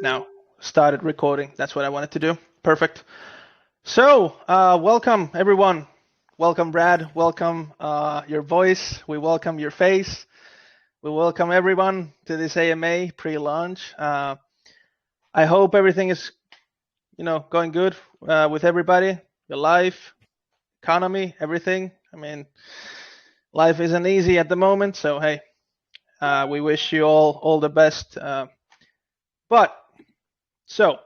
now started recording. That's what I wanted to do. Perfect. So, welcome everyone. Welcome Brad. Welcome your voice. We welcome your face. We welcome everyone to this AMA pre-launch. I hope everything is, going good with everybody. Your life, economy, everything. I mean, life isn't easy at the moment, so hey, we wish you all the best. So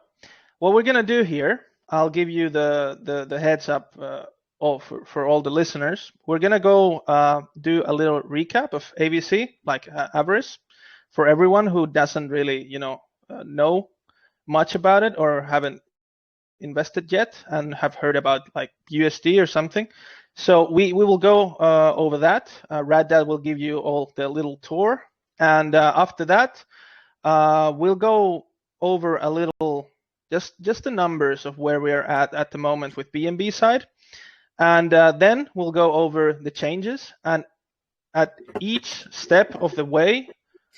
what we're gonna do here, I'll give you the heads up for all the listeners. We're gonna go do a little recap of AVC, like Avarice, for everyone who doesn't really know much about it or haven't invested yet and have heard about like BUSD or something. So we will go over that. Rad Dad will give you all the little tour, and after that, we'll go over a little just the numbers of where we are at the moment with BNB side, and then we'll go over the changes, and at each step of the way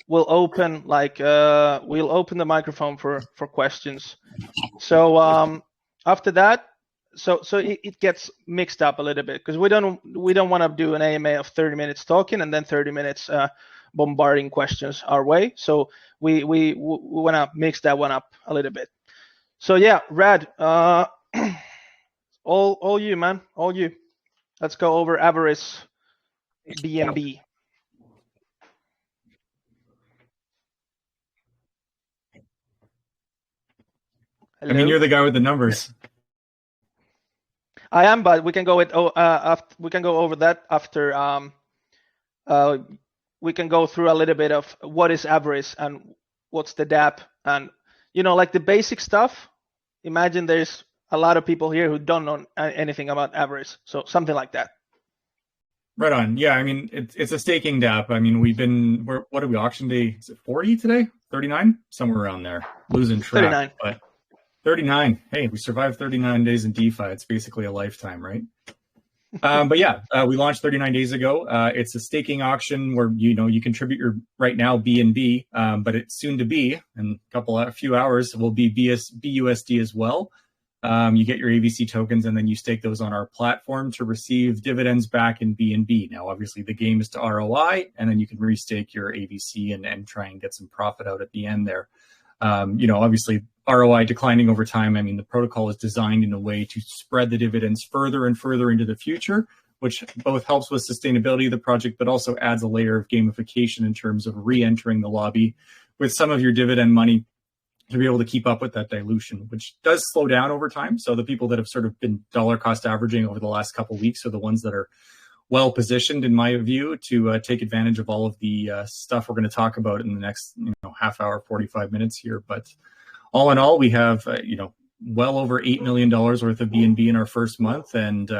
we'll open the microphone for questions. So after that, so it gets mixed up a little bit because we don't want to do an AMA of 30 minutes talking and then 30 minutes bombarding questions our way. So we want to mix that one up a little bit. So yeah, Rad, all you, man, all you. Let's go over Avarice BNB. Hello? I mean, you're the guy with the numbers. I am, but we can go we can go over that after. We can go through a little bit of what is Avarice and what's the DApp, and like the basic stuff. Imagine there's a lot of people here who don't know anything about Avarice, so something like that. Right on. Yeah, I mean, it's a staking DApp. I mean, what are we, auction day? Is it 40 today? 39? Somewhere around there. Losing track. 39. But 39. Hey, we survived 39 days in DeFi. It's basically a lifetime, right? But yeah, we launched 39 days ago. It's a staking auction where you contribute your right now BNB, but it's soon to be in a few hours will be BUSD as well. You get your AVC tokens and then you stake those on our platform to receive dividends back in BNB. Now, obviously, the game is to ROI, and then you can restake your AVC and try and get some profit out at the end there. Obviously, ROI declining over time. I mean, the protocol is designed in a way to spread the dividends further and further into the future, which both helps with sustainability of the project, but also adds a layer of gamification in terms of re-entering the lobby with some of your dividend money to be able to keep up with that dilution, which does slow down over time. So the people that have sort of been dollar cost averaging over the last couple of weeks are the ones that are well positioned, in my view, to take advantage of all of the stuff we're going to talk about in the next half hour, 45 minutes here. But all in all, we have well over $8 million worth of BNB in our first month, and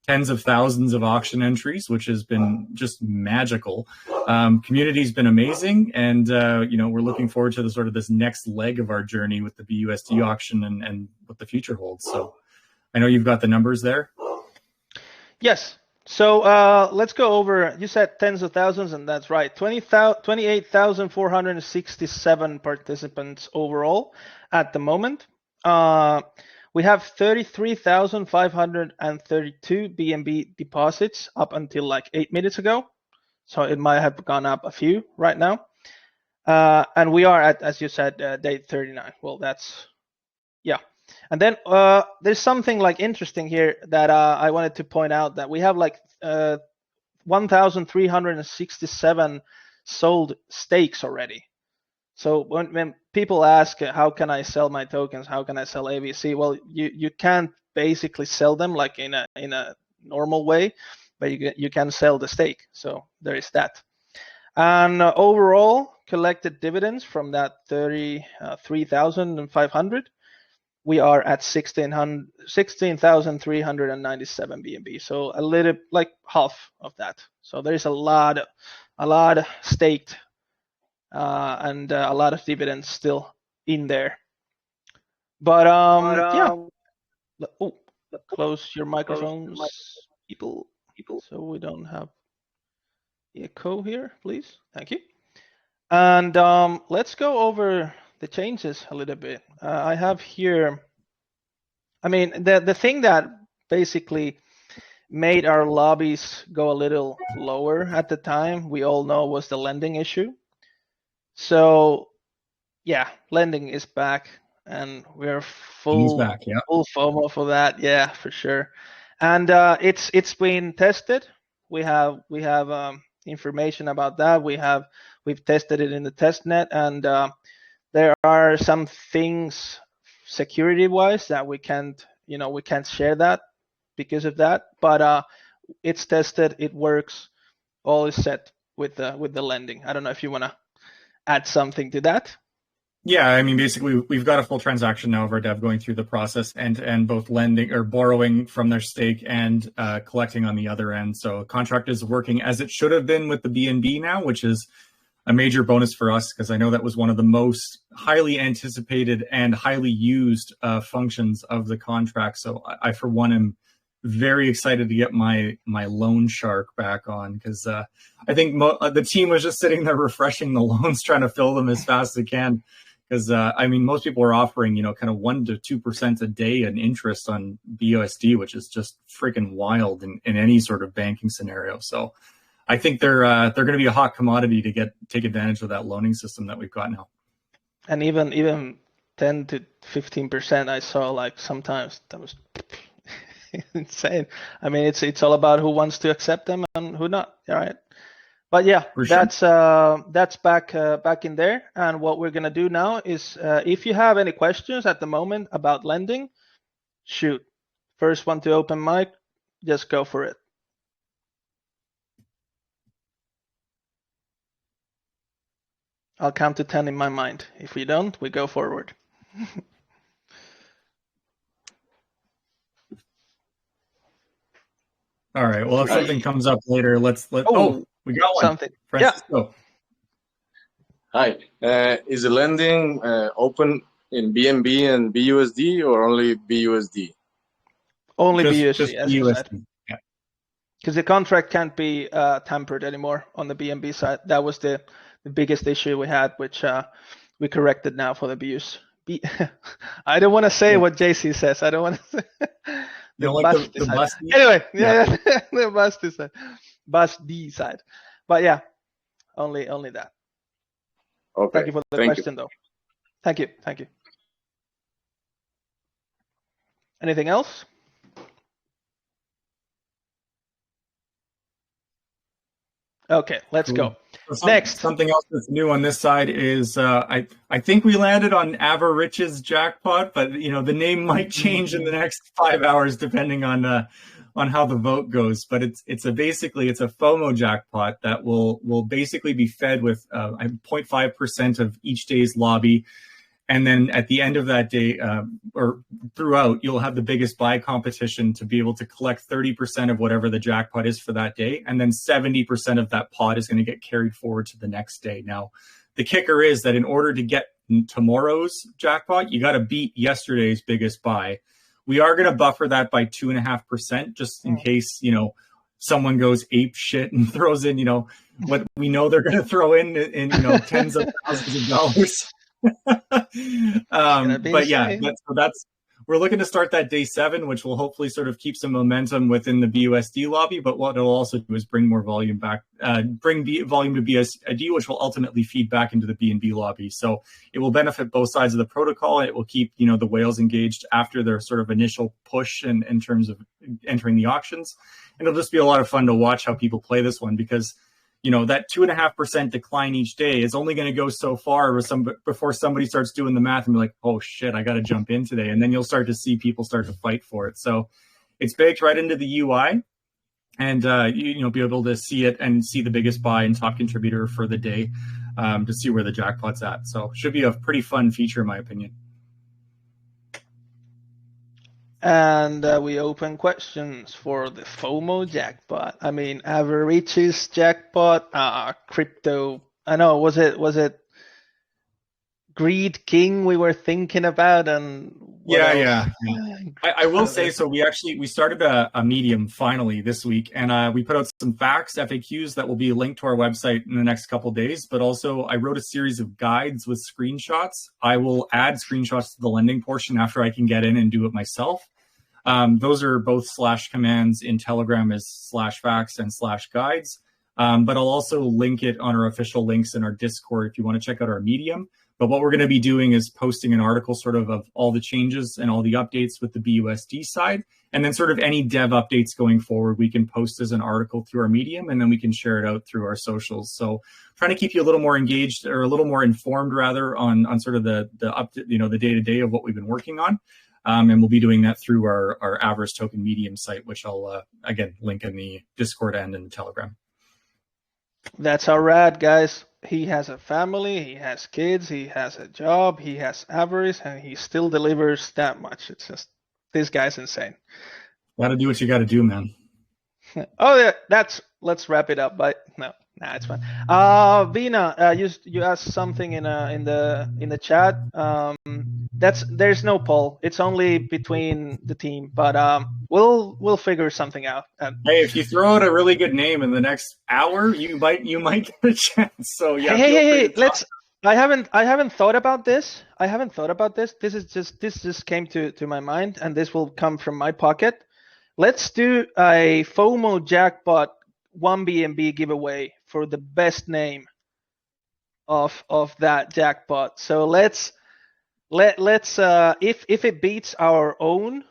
tens of thousands of auction entries, which has been just magical. Community's been amazing, and we're looking forward to this next leg of our journey with the BUSD auction and what the future holds. So I know you've got the numbers there. Yes. So let's go over. You said tens of thousands, and that's right. 28,467 participants overall at the moment. We have 33,532 BNB deposits up until like 8 minutes ago. So it might have gone up a few right now. And we are at, as you said, day 39. Well, that's, yeah. And then there's something like interesting here that I wanted to point out, that we have like 1,367 sold stakes already. So when people ask, how can I sell my tokens? How can I sell AVC? Well, you can't basically sell them like in a normal way, but you can sell the stake. So there is that. And overall collected dividends from that 33,500, we are at 16,397 BNB. So a little like half of that. So there is a lot staked. And a lot of dividends still in there. But yeah. Oh, close your microphones, people, so we don't have echo here, please. Thank you. And let's go over the changes a little bit. I have here, I mean, the thing that basically made our lobbies go a little lower at the time, we all know, was the lending issue. So yeah, lending is back, and we're full FOMO for that. Yeah, for sure. And it's been tested. We have information about that. We've tested it in the test net, and there are some things security wise that we can't share that because of that. But it's tested. It works. All is set with the lending. I don't know if you want to add something to that. Yeah, I mean, basically, we've got a full transaction now of our dev going through the process and both lending or borrowing from their stake and collecting on the other end. So contract is working as it should have been with the BNB now, which is a major bonus for us because I know that was one of the most highly anticipated and highly used functions of the contract. So I for one, am very excited to get my loan shark back on because I think the team was just sitting there refreshing the loans, trying to fill them as fast as they can. Because I mean, most people are offering, kind of 1% to 2% a day in interest on BUSD, which is just freaking wild in any sort of banking scenario. So I think they're going to be a hot commodity to take advantage of that loaning system that we've got now. And even 10 to 15%, I saw like sometimes that was insane. I mean, it's all about who wants to accept them and who not. All right. But yeah, that's back in there. And what we're gonna do now is, if you have any questions at the moment about lending, shoot. First one to open mic, just go for it. I'll count to 10 in my mind. If we don't, we go forward. All right. Well, if something comes up later, let's. Oh, we got one. Something. Francisco. Yeah. Hi. Is the lending open in BNB and BUSD or only BUSD? Only BUSD, as you said. Yeah. Because the contract can't be tampered anymore on the BNB side. That was the biggest issue we had, which we corrected now for the BUSD. I don't want to say what JC says. I don't want to say. The BUSD? Anyway, the BUSD side. BUSD side. But yeah, only that. Okay. Thank you for the question, though. Thank you. Anything else? Okay, let's go. Next. Something else that's new on this side is I think we landed on Avarice's jackpot, but the name might change in the next 5 hours depending on how the vote goes. But it's basically a FOMO jackpot that will basically be fed with 0.5% of each day's lobby. And then at the end of that day, or throughout, you'll have the biggest buy competition to be able to collect 30% of whatever the jackpot is for that day. And then 70% of that pot is going to get carried forward to the next day. Now, the kicker is that in order to get tomorrow's jackpot, you got to beat yesterday's biggest buy. We are going to buffer that by 2.5%, just in case, someone goes ape shit and throws in, what we know they're going to throw in tens of thousands of dollars. But yeah, we're looking to start that day 7, which will hopefully sort of keep some momentum within the BUSD lobby. But what it'll also do is bring more volume back, volume to BUSD, which will ultimately feed back into the BNB lobby. So it will benefit both sides of the protocol. And it will keep the whales engaged after their sort of initial push in terms of entering the auctions. And it'll just be a lot of fun to watch how people play this one because that 2.5% decline each day is only going to go so far before somebody starts doing the math and be like, oh shit, I got to jump in today. And then you'll start to see people start to fight for it. So it's baked right into the UI and be able to see it and see the biggest buy and top contributor for the day to see where the jackpot's at. So it should be a pretty fun feature in my opinion. And we open questions for the FOMO jackpot. I mean, Avarice's jackpot, crypto. I know, was it Greed King we were thinking about, and What Yeah, else? yeah. I will say, so we started a medium finally this week, and we put out some facts, FAQs that will be linked to our website in the next couple of days. But also, I wrote a series of guides with screenshots. I will add screenshots to the lending portion after I can get in and do it myself. Those are both slash commands in Telegram as slash facts and slash guides. But I'll also link it on our official links in our Discord if you want to check out our medium. But what we're going to be doing is posting an article sort of all the changes and all the updates with the BUSD side. And then sort of any dev updates going forward, we can post as an article through our medium, and then we can share it out through our socials. So trying to keep you a little more engaged, or a little more informed rather, on sort of the day-to-day of what we've been working on. And we'll be doing that through our Avarice token medium site, which I'll, again, link in the Discord and in the Telegram. That's all right, guys. He has a family, he has kids, he has a job, he has Avarice, and he still delivers that much. It's just, this guy's insane. Got to do what you got to do, man. Oh, yeah, let's wrap it up. But no, it's fine. Vina, you asked something in the chat. There's no poll. It's only between the team, but we'll figure something out. Hey, if you throw out a really good name in the next hour, you might get a chance. So yeah. Hey, let's. I haven't thought about this. This just came to my mind, and this will come from my pocket. Let's do a FOMO jackpot 1BNB giveaway for the best name of that jackpot. So let's if it beats our own,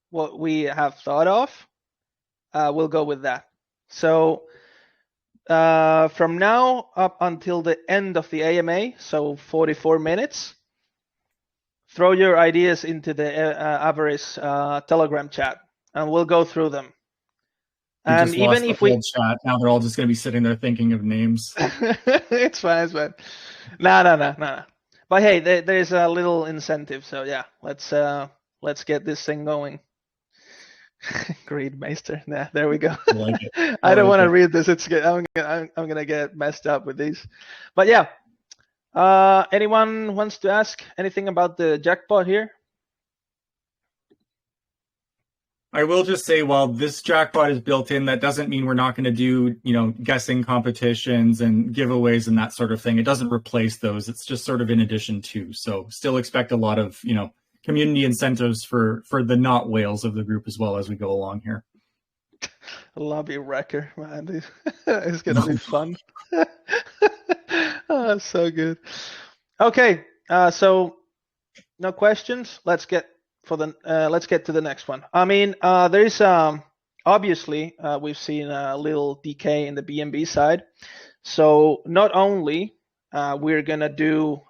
what we have thought of, we'll go with that. So from now up until the end of the AMA, so 44 minutes, throw your ideas into the Avarice Telegram chat, and we'll go through them. And even if we chat, now they're all just going to be sitting there thinking of names. It's fine. No. But hey, there's a little incentive, so yeah, let's get this thing going. Greedmeister. Nah, there we go. I like it. I don't want to read this. It's good. I'm gonna get messed up with these. But yeah, anyone wants to ask anything about the jackpot here? I will just say, while this jackpot is built in, that doesn't mean we're not going to do, guessing competitions and giveaways and that sort of thing. It doesn't replace those. It's just sort of in addition to. So still expect a lot of, community incentives for the not whales of the group as well as we go along here. Lobby wrecker, man. It's going to be fun. Oh, so good. Okay, so no questions. Let's get to the next one. I mean, there's obviously we've seen a little decay in the BNB side. So not only we're gonna do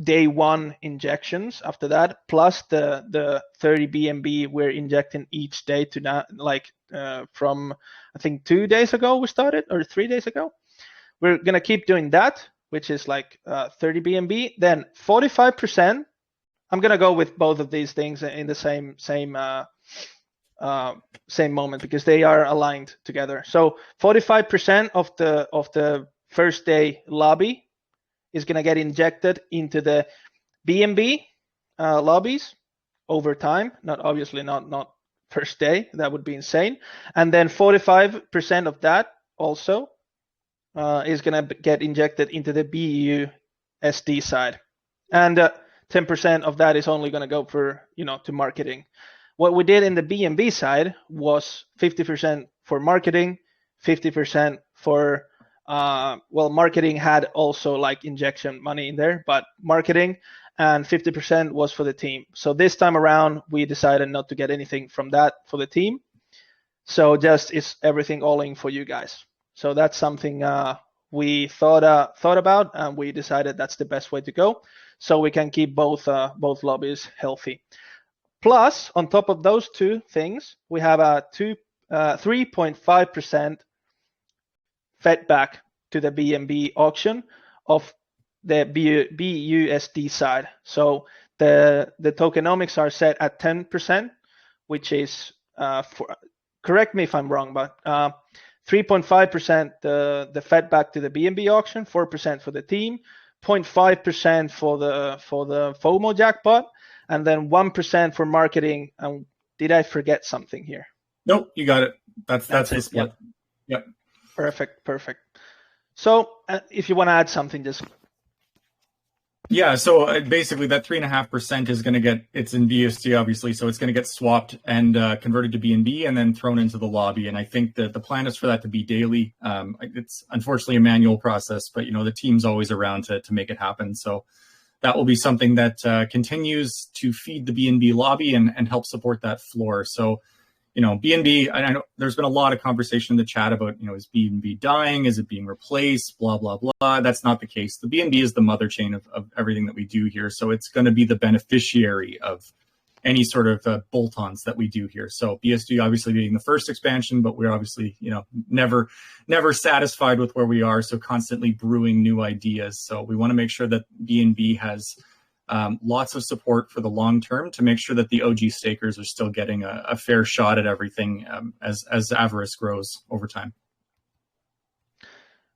day one injections after that, plus the 30 BNB we're injecting each day to now, from I think 2 days ago we started, or 3 days ago. We're gonna keep doing that, which is 30 BNB. Then 45%. I'm gonna go with both of these things in the same moment because they are aligned together. So 45% of the first day lobby is gonna get injected into the BNB lobbies over time. Not first day. That would be insane. And then 45% of that also is gonna get injected into the BUSD side, and 10% of that is only going to go for, to marketing. What we did in the BNB side was 50% for marketing, 50% for, marketing had also injection money in there, but marketing, and 50% was for the team. So this time around, we decided not to get anything from that for the team. So just it's everything all in for you guys. So that's something we thought about, and we decided that's the best way to go, so we can keep both lobbies healthy. Plus, on top of those two things, we have a 3.5% fed back to the BNB auction of the BUSD side. So the tokenomics are set at 10%, which is correct me if I'm wrong, but 3.5% the fed back to the BNB auction, 4% for the team, 0.5% for the FOMO jackpot, and then 1% for marketing. And did I forget something here? Nope, you got it. That's the split. Yep. Perfect. So if you want to add something, just. Yeah, so basically that 3.5% is going to get, it's in BUSD obviously, so it's going to get swapped and converted to BNB and then thrown into the lobby. And I think that the plan is for that to be daily. It's unfortunately a manual process, but the team's always around to make it happen. So that will be something that continues to feed the BNB lobby and help support that floor. So BNB, I know there's been a lot of conversation in the chat about, is BNB dying? Is it being replaced? Blah, blah, blah. That's not the case. The BNB is the mother chain of everything that we do here. So it's going to be the beneficiary of any sort of bolt-ons that we do here. So BSD obviously being the first expansion, but we're obviously, never satisfied with where we are. So constantly brewing new ideas. So we want to make sure that BNB has lots of support for the long term to make sure that the OG stakers are still getting a fair shot at everything as Avarice grows over time.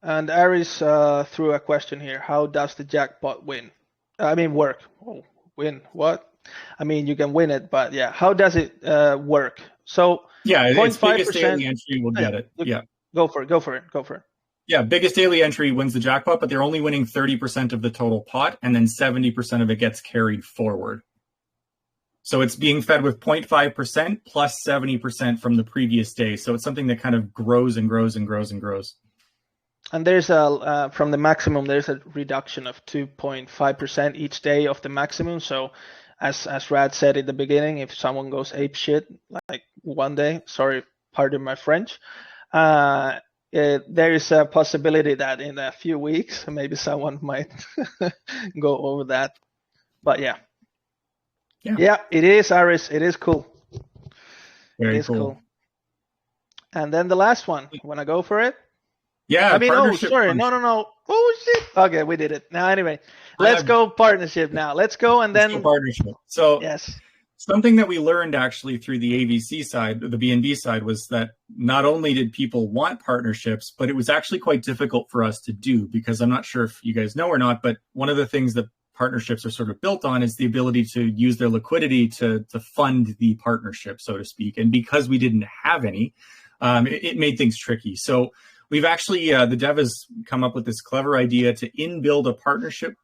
And Aris threw a question here. How does the jackpot work? Oh, win what? I mean, you can win it, but yeah, how does it work? So yeah, it's biggest daily entry will get it. Yeah, go for it. Yeah, biggest daily entry wins the jackpot, but they're only winning 30% of the total pot, and then 70% of it gets carried forward. So it's being fed with 0.5% plus 70% from the previous day. So it's something that kind of grows and grows and grows and grows. And there's from the maximum, there's a reduction of 2.5% each day of the maximum. So as Rad said at the beginning, if someone goes ape shit like one day, sorry, pardon my French, there is a possibility that in a few weeks, maybe someone might go over that. But yeah, it is, Aris. It is cool. Very cool. And then the last one. Want to go for it? Yeah. I mean, no. Oh, shit. Okay, we did it. Now, anyway, let's go partnership now. Let's go and then. Partnership. So, yes. Something that we learned actually through the AVC side, the BNB side, was that not only did people want partnerships, but it was actually quite difficult for us to do, because I'm not sure if you guys know or not, but one of the things that partnerships are sort of built on is the ability to use their liquidity to fund the partnership, so to speak. And because we didn't have any, it made things tricky. So we've actually, the dev has come up with this clever idea to in-build a partnership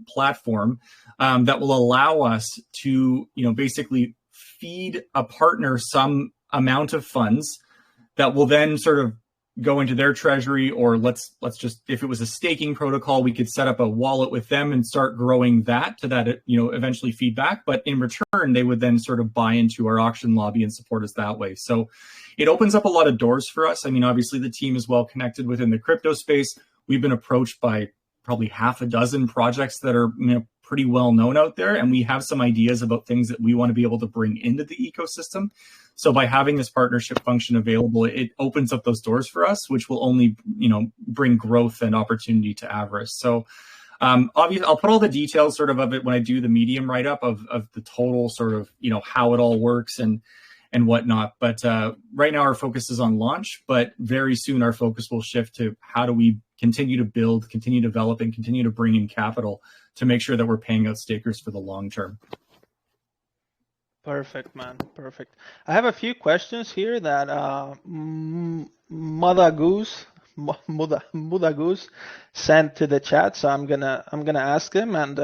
platform that will allow us to, basically feed a partner some amount of funds that will then sort of go into their treasury, or let's just, if it was a staking protocol, we could set up a wallet with them and start growing that to that, eventually feedback. But in return, they would then sort of buy into our auction lobby and support us that way. So it opens up a lot of doors for us. I mean, obviously the team is well connected within the crypto space. We've been approached by probably half a dozen projects that are pretty well known out there, and we have some ideas about things that we want to be able to bring into the ecosystem. So by having this partnership function available, it opens up those doors for us, which will only bring growth and opportunity to Avarice. So obviously, I'll put all the details sort of it when I do the Medium write up of the total sort of how it all works and whatnot. But right now our focus is on launch, but very soon our focus will shift to how do we continue to build, continue to develop, and continue to bring in capital to make sure that we're paying out stakers for the long term. Perfect, man. Perfect. I have a few questions here that Mother Goose sent to the chat, so I'm gonna ask them. And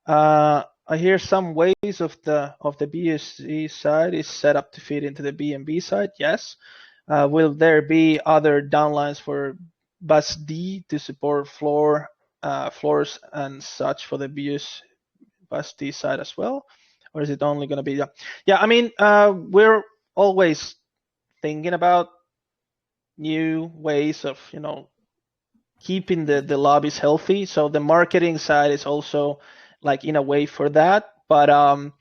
I hear some ways of the BUSD side is set up to feed into the BNB side. Yes. Will there be other downlines for BUSD to support floors and such for the BUSD side as well? Or is it only going to be I mean, we're always thinking about new ways of keeping the lobbies healthy. So the marketing side is also like in a way for that. But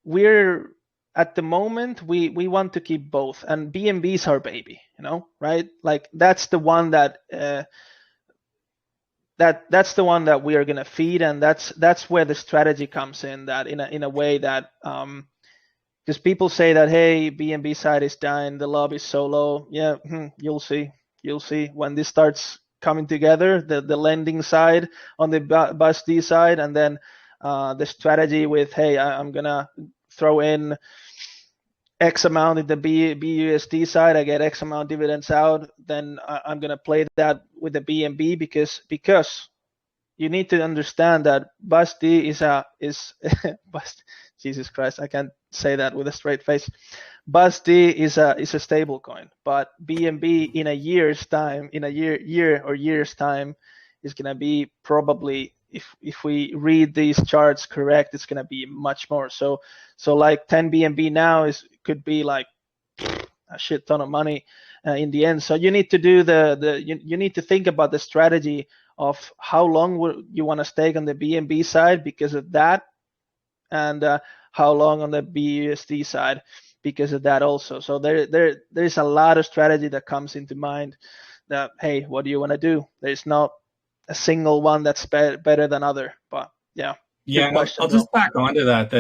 we're at the moment we want to keep both, and BNB is our baby, right? Like that's the one that that's the one that we are gonna feed, and that's where the strategy comes in. That in a way that because people say that, hey, BNB side is dying, the lobby is so low. Yeah, you'll see when this starts coming together, the lending side on the BUSD side, and then the strategy with, hey, I'm gonna throw in X amount in the BUSD side, I get X amount dividends out, then I'm gonna play that with the BNB because you need to understand that BUSD is Jesus Christ, I can't say that with a straight face. BUSD is a stable coin, but BNB in a year's time, in a year's time, is gonna be probably, if we read these charts correct, it's gonna be much more. So like 10 BNB now could be like a shit ton of money in the end. So you need to do you need to think about the strategy of how long you want to stake on the BNB side because of that, and how long on the BUSD side because of that also. So there's a lot of strategy that comes into mind. That, hey, what do you want to do? There's not a single one that's better than other. But yeah. Yeah, I'll just back onto that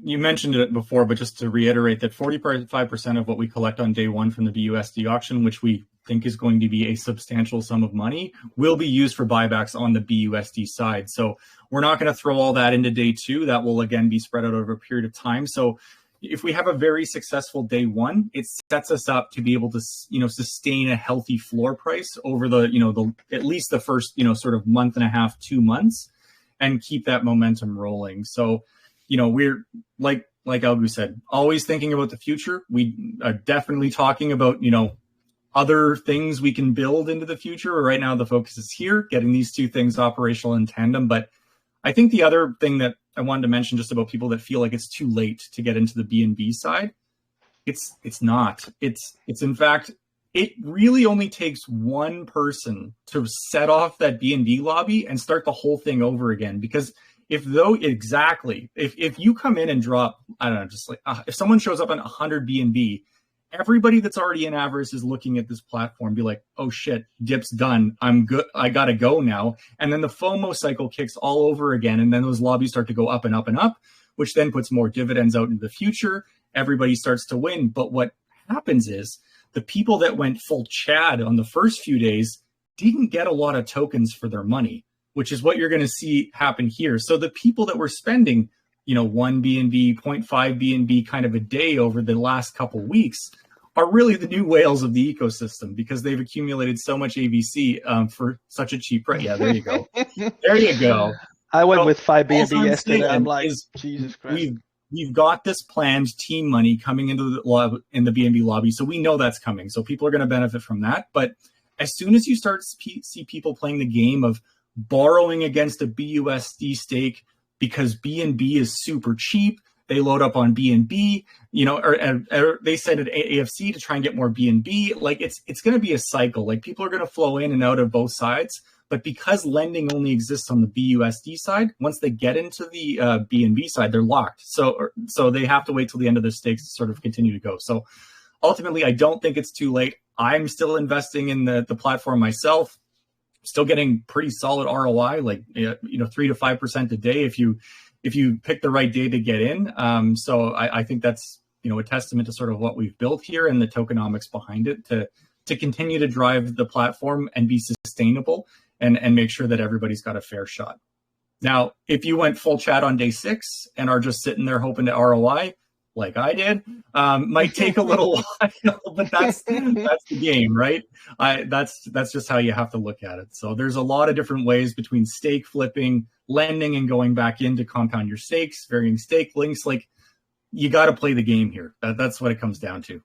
you mentioned it before, but just to reiterate that 45% of what we collect on day one from the BUSD auction, which we think is going to be a substantial sum of money, will be used for buybacks on the BUSD side. So we're not going to throw all that into day two. That will, again, be spread out over a period of time. So if we have a very successful day one, it sets us up to be able to, sustain a healthy floor price over the at least the first, sort of month and a half, 2 months, and keep that momentum rolling. So, we're like Algu said, always thinking about the future. We are definitely talking about, other things we can build into the future. Right now, the focus is here, getting these two things operational in tandem. But I think the other thing that I wanted to mention just about people that feel like it's too late to get into the BNB side, it's not. It's in fact, it really only takes one person to set off that BNB lobby and start the whole thing over again. Because if you come in and drop, I don't know, just like if someone shows up on 100 BNB, everybody that's already in Avarice is looking at this platform, be like, oh shit, dip's done. I'm good. I gotta go now. And then the FOMO cycle kicks all over again. And then those lobbies start to go up and up and up, which then puts more dividends out into the future. Everybody starts to win. But what happens is the people that went full Chad on the first few days didn't get a lot of tokens for their money, which is what you're going to see happen here. So the people that were spending, 1 BNB, 0.5 BNB kind of a day over the last couple weeks are really the new whales of the ecosystem because they've accumulated so much AVC for such a cheap price. Yeah, there you go. There you go. I went with 5 BNB yesterday. I'm like, Jesus Christ. We've got this planned team money coming into the BNB lobby, so we know that's coming. So people are going to benefit from that. But as soon as you start to see people playing the game of borrowing against a BUSD stake because BNB is super cheap, they load up on BNB, or they send it AFC to try and get more BNB. Like it's going to be a cycle. Like people are going to flow in and out of both sides. But because lending only exists on the BUSD side, once they get into the BNB side, they're locked. So they have to wait till the end of their stakes to sort of continue to go. So ultimately, I don't think it's too late. I'm still investing in the platform myself, still getting pretty solid ROI, like 3 to 5% a day if you pick the right day to get in. So I think that's a testament to sort of what we've built here and the tokenomics behind it to continue to drive the platform and be sustainable. And make sure that everybody's got a fair shot. Now, if you went full chat on day 6 and are just sitting there hoping to ROI, like I did, might take a little while, but that's the game, right? That's just how you have to look at it. So there's a lot of different ways between stake flipping, lending, and going back in to compound your stakes, varying stake links. Like you got to play the game here. That's what it comes down to.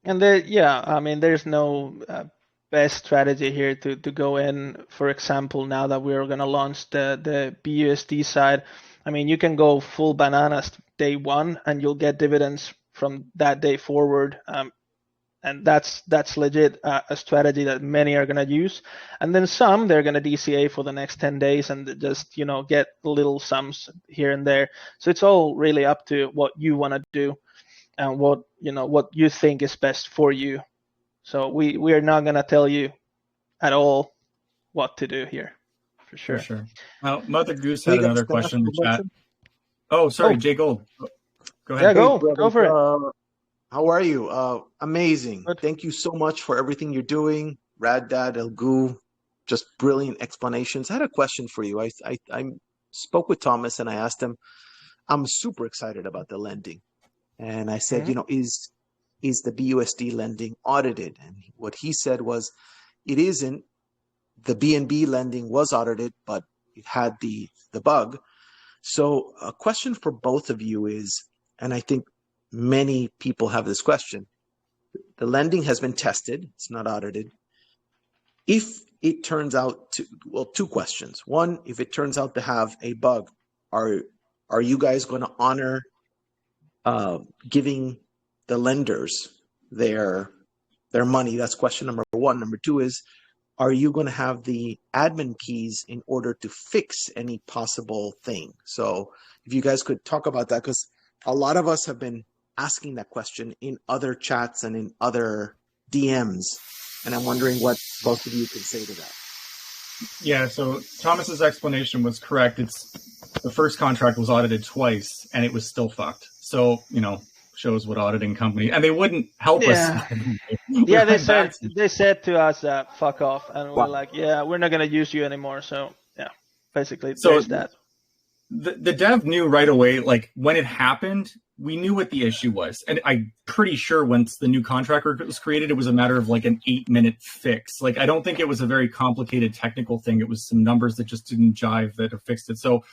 And there's no best strategy here to go in. For example, now that we're going to launch the BUSD side, you can go full bananas day one and you'll get dividends from that day forward. And that's legit a strategy that many are going to use. And then some, they're going to DCA for the next 10 days and just, get little sums here and there. So it's all really up to what you want to do and what you think is best for you. So we are not going to tell you at all what to do here, for sure. For sure. Mother Goose had another question in the chat. Oh, sorry, Jay Gold. Go ahead. Yeah, go for it. How are you? Amazing. Good. Thank you so much for everything you're doing. Rad Dad, Algu, just brilliant explanations. I had a question for you. I'm spoke with Thomas and I asked him, I'm super excited about the lending. And I said, is the BUSD lending audited? And what he said was, it isn't. The BNB lending was audited, but it had the bug. So a question for both of you is, and I think many people have this question, the lending has been tested, it's not audited. If it turns out to, well, two questions. One, if it turns out to have a bug, are you guys going to honor giving the lenders their money? That's question number one. Number two is, are you going to have the admin keys in order to fix any possible thing? So if you guys could talk about that, because a lot of us have been asking that question in other chats and in other DMs. And I'm wondering what both of you could say to that. Yeah, so Thomas's explanation was correct. It's the first contract was audited twice and it was still fucked. So, shows what auditing company, and they wouldn't help us. Yeah, they said to us fuck off, and we're like, yeah, we're not going to use you anymore. So yeah, basically there's that. The dev knew right away, like when it happened, we knew what the issue was. And I'm pretty sure once the new contract was created, it was a matter of like an 8-minute fix. Like, I don't think it was a very complicated technical thing. It was some numbers that just didn't jive that have fixed it. So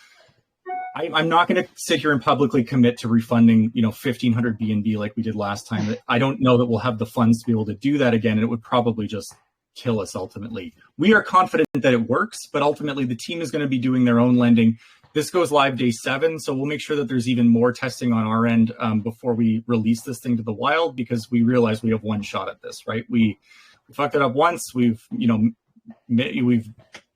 I'm not going to sit here and publicly commit to refunding, 1,500 BNB like we did last time. I don't know that we'll have the funds to be able to do that again. And it would probably just kill us ultimately. We are confident that it works, but ultimately the team is going to be doing their own lending. This goes live day 7, so we'll make sure that there's even more testing on our end before we release this thing to the wild, because we realize we have one shot at this, right? We fucked it up once. We've made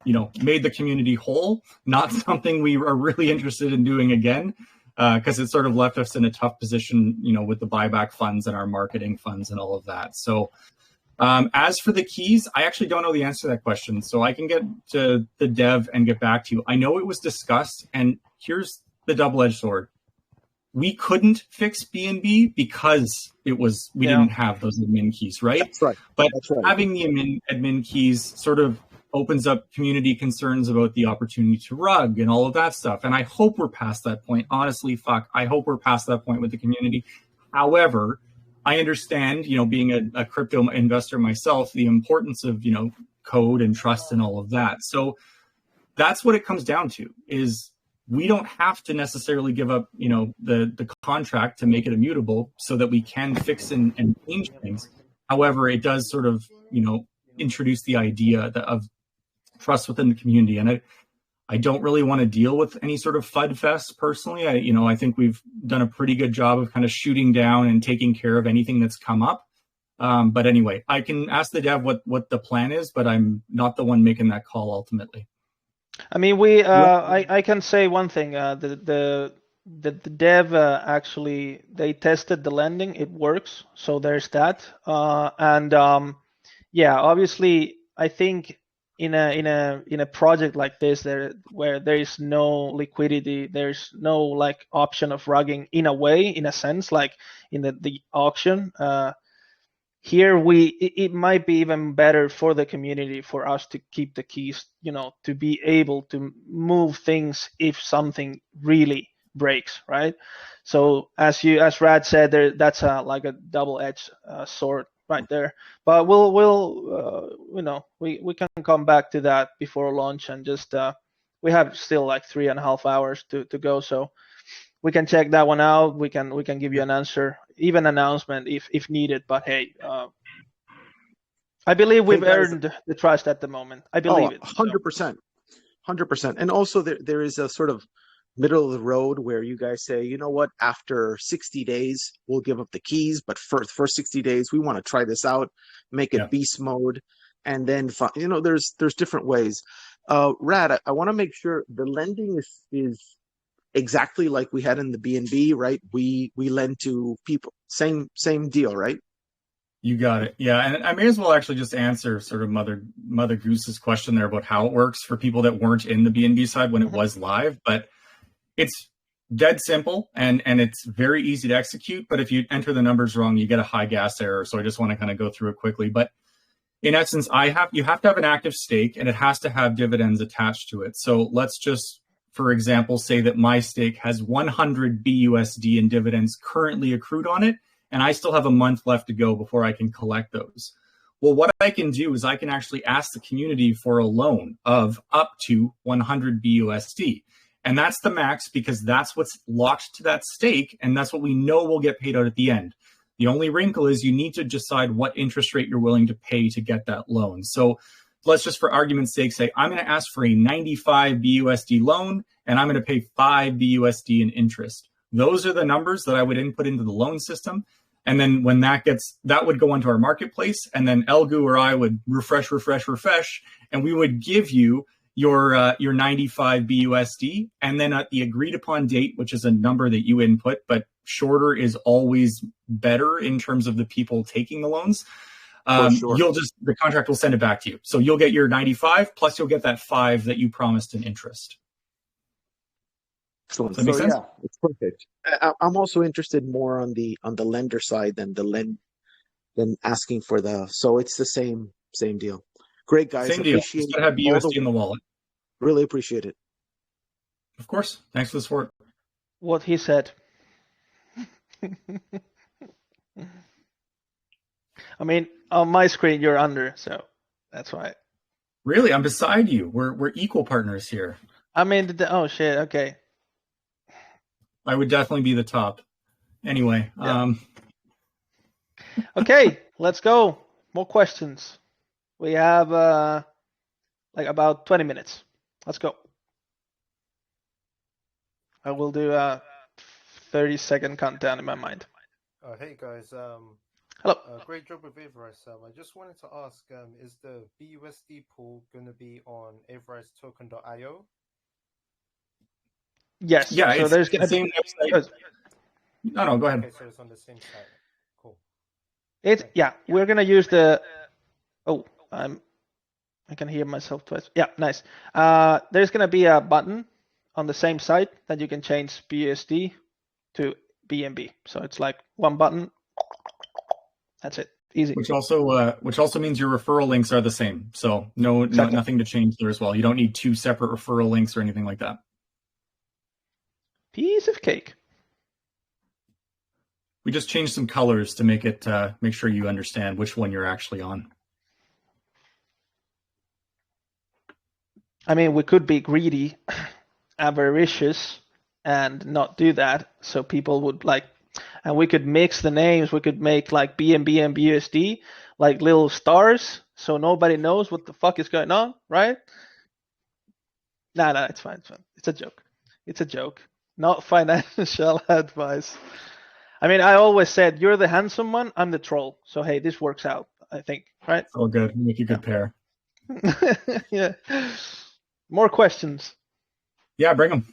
the community whole. Not something we are really interested in doing again, because it sort of left us in a tough position, with the buyback funds and our marketing funds and all of that. So as for the keys, I actually don't know the answer to that question. So I can get to the dev and get back to you. I know it was discussed, and here's the double-edged sword. We couldn't fix BNB because we didn't have those admin keys, right? That's right. But That's right. Having the admin keys sort of opens up community concerns about the opportunity to rug and all of that stuff. And I hope we're past that point. Honestly, I hope we're past that point with the community. However, I understand, being a crypto investor myself, the importance of, code and trust and all of that. So that's what it comes down to, is we don't have to necessarily give up, the contract to make it immutable so that we can fix and change things. However, it does sort of, introduce the idea of trust within the community. And I don't really want to deal with any sort of FUD fest personally. I think we've done a pretty good job of kind of shooting down and taking care of anything that's come up. But anyway, I can ask the dev what the plan is, but I'm not the one making that call ultimately. I mean, I can say one thing. The dev actually, they tested the lending. It works. So there's that. Yeah, obviously, I think in a project like this, where there is no liquidity, there's no like option of rugging in a sense, like in the auction. Here it might be even better for the community for us to keep the keys, to be able to move things if something really breaks, right? So as Rad said, that's like a double-edged sword right there. But we can come back to that before launch, and just we have still like 3.5 hours to go, so we can check that one out. We can give you an answer, even announcement if needed. But hey, I believe we've earned the trust at the moment. I believe it. 100%, 100%. And also there is a sort of middle of the road where you guys say, you know what, after 60 days, we'll give up the keys. But for the first 60 days, we want to try this out, make it beast mode. And then, there's different ways. Rad, I want to make sure the lending is exactly like we had in the BNB, right? We lend to people. Same deal, right? You got it. Yeah. And I may as well actually just answer sort of Mother Goose's question there about how it works for people that weren't in the BNB side when it was live. But it's dead simple and it's very easy to execute. But if you enter the numbers wrong, you get a high gas error. So I just want to kind of go through it quickly. But in essence, you have to have an active stake, and it has to have dividends attached to it. So let's just, for example, say that my stake has 100 BUSD in dividends currently accrued on it, and I still have a month left to go before I can collect those. Well, what I can do is I can actually ask the community for a loan of up to 100 BUSD. And that's the max because that's what's locked to that stake, and that's what we know will get paid out at the end. The only wrinkle is you need to decide what interest rate you're willing to pay to get that loan. So let's just, for argument's sake, say I'm going to ask for a 95 BUSD loan, and I'm going to pay 5 BUSD in interest. Those are the numbers that I would input into the loan system. And then when that would go onto our marketplace, and then Elgu or I would refresh, and we would give you your 95 BUSD. And then at the agreed upon date, which is a number that you input, but shorter is always better in terms of the people taking the loans. Sure. The contract will send it back to you. So you'll get your 95 plus you'll get that 5 that you promised in interest. Excellent. Does that make sense? Yeah, it's perfect. I'm also interested more on the lender side than than asking for the. So it's the same deal. Great, guys. Same deal. Appreciate Just gotta have BUSD in the wallet. Really appreciate it. Of course. Thanks for the support. What he said. I mean, on my screen you're under, so that's why. Really, I'm beside you. We're equal partners here. I mean, oh shit. Okay. I would definitely be the top. Anyway, yeah. Okay, let's go. More questions. We have like about 20 minutes. Let's go. I will do a 30-second countdown in my mind. Hey guys. Hello. Great job with Avarice. I just wanted to ask, is the BUSD pool going to be on avaricetoken.io? Yes. Yeah, so it's there's the same website. No, go ahead. Okay, so it's on the same site. Cool. We're gonna use the. Oh, I can hear myself twice. Yeah, nice. There's gonna be a button on the same site that you can change BUSD to BNB. So it's like one button. That's it. Easy. Which also means your referral links are the same. So nothing to change there as well. You don't need 2 separate referral links or anything like that. Piece of cake. We just changed some colors to make it make sure you understand which one you're actually on. I mean, we could be greedy, avaricious, and not do that. So people would and we could mix the names. We could make like BNB and BUSD like little stars, so nobody knows what the fuck is going on, right? No, it's fine. It's a joke. It's a joke. Not financial advice. I mean, I always said you're the handsome one, I'm the troll. So hey, this works out, I think, right? It's all good. We make a good pair. Yeah. More questions. Yeah, bring them.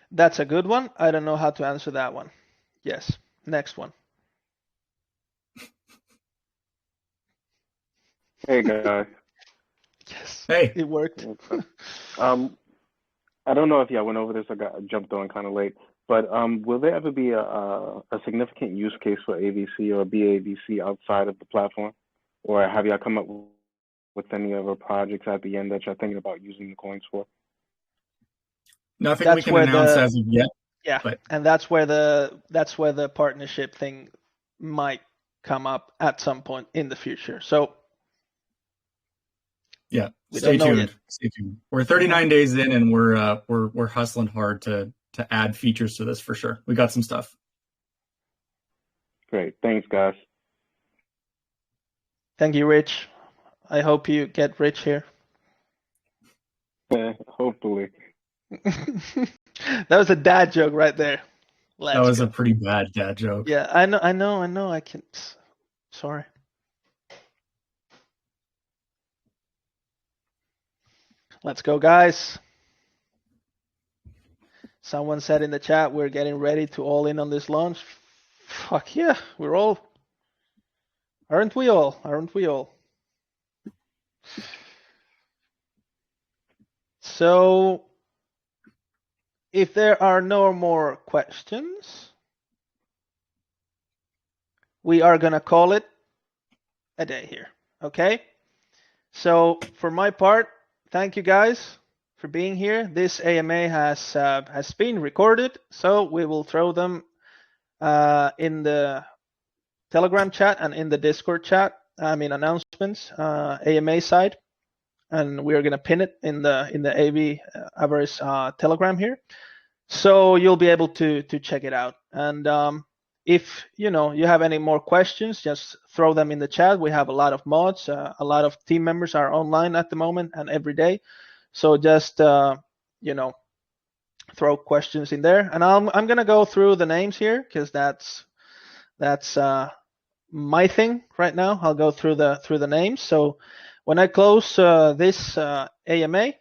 That's a good one. I don't know how to answer that one. Yes. Next one. Hey guys. Yes. Hey. It worked. I don't know if y'all went over this. I jumped on kind of late, but will there ever be a significant use case for AVC or BAVC outside of the platform, or have y'all come up with any other projects at the end that you're thinking about using the coins for? Nothing we can announce as of yet. Yeah, and that's where the partnership thing might come up at some point in the future. So yeah, stay tuned. Stay tuned. We're 39 days in, and we're hustling hard to add features to this for sure. We got some stuff. Great, thanks, guys. Thank you, Rich. I hope you get rich here. Hopefully. That was a dad joke right there. That was a pretty bad dad joke. Yeah, I know. I can. Sorry. Let's go, guys. Someone said in the chat we're getting ready to all in on this launch. Fuck yeah, we're all. Aren't we all? Aren't we all? So, if there are no more questions, we are going to call it a day here. Okay. So for my part, thank you guys for being here. This AMA has been recorded, so we will throw them in the Telegram chat and in the Discord chat. I mean announcements, AMA side, and we are gonna pin it in the Avarice Telegram here, so you'll be able to check it out. And if you have any more questions, just throw them in the chat. We have a lot of mods, a lot of team members are online at the moment and every day, so just throw questions in there. And I'm gonna go through the names here because that's my thing right now. I'll go through the names. So when I close this AMA,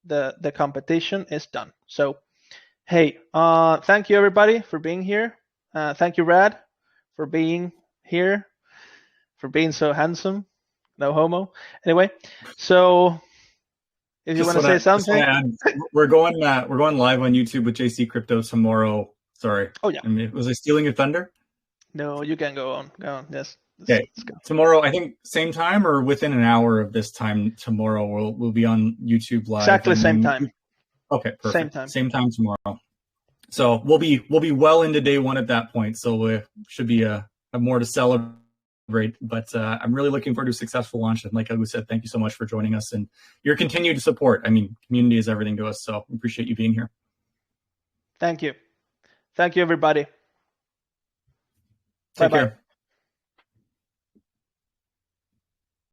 the competition is done. So hey, thank you everybody for being here. Thank you, Rad, for being here, for being so handsome. No homo. Anyway, so if you want to say something, we're going live on YouTube with JC Crypto tomorrow. Sorry. Oh yeah. Was I stealing your thunder? No, you can go on. Go on. Yes. Okay. Tomorrow, I think same time or within an hour of this time tomorrow, we'll be on YouTube live. Exactly same time. Okay, perfect. Same time tomorrow. So we'll be well into day one at that point. So we should be have more to celebrate. But I'm really looking forward to a successful launch. And like I said, thank you so much for joining us and your continued support. I mean, community is everything to us. So we appreciate you being here. Thank you. Thank you, everybody. Take care.